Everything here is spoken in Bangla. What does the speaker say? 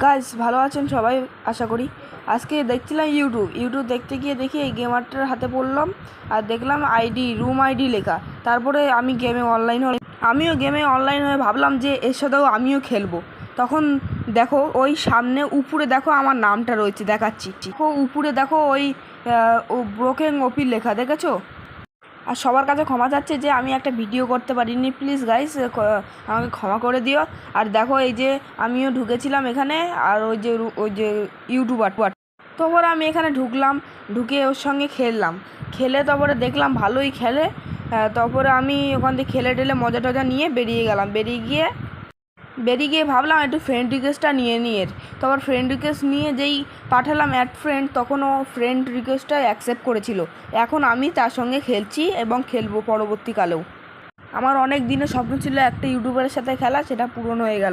গাইস ভালো আছেন সবাই আশা করি। আজকে দেখছিলাম ইউটিউব দেখতে গিয়ে দেখি এই গেমারটার হাতে পড়লাম আর দেখলাম রুম আইডি লেখা। তারপরে আমিও গেমে অনলাইন হয়ে ভাবলাম যে এর সাথেও আমিও খেলবো। তখন দেখো ওই সামনে উপরে দেখো আমার নামটা রয়েছে, দেখাচ্ছি। উপরে দেখো ওই ব্রোকেন ওপি লেখা, দেখেছো? আর সবার কাছে ক্ষমা চাচ্ছে যে আমি একটা ভিডিও করতে পারিনি, প্লিজ গাইস আমাকে ক্ষমা করে দিও। আর দেখো এই যে আমিও ঢুকেছিলাম এখানে, আর ওই যে ইউটিউবার, তারপরে আমি এখানে ঢুকলাম, ঢুকে ওর সঙ্গে খেলে তারপরে দেখলাম ভালোই খেলে। তারপরে আমি ওখান থেকে খেলে টেলে মজা টজা নিয়ে বেরিয়ে গেলাম। বেরিয়ে গিয়ে ভাবলাম একটু ফ্রেন্ড রিকোয়েস্টটা নিয়ে তারপর ফ্রেন্ড রিকোয়েস্ট নিয়ে যেই পাঠালাম অ্যাড ফ্রেন্ড, তখন ও ফ্রেন্ড রিকোয়েস্টটা অ্যাকসেপ্ট করেছিল। এখন আমি তার সঙ্গে খেলছি এবং খেলবো পরবর্তীকালেও। আমার অনেক দিনের স্বপ্ন ছিল একটা ইউটিউবারের সাথে খেলা, সেটা পূরণ হয়ে গেল।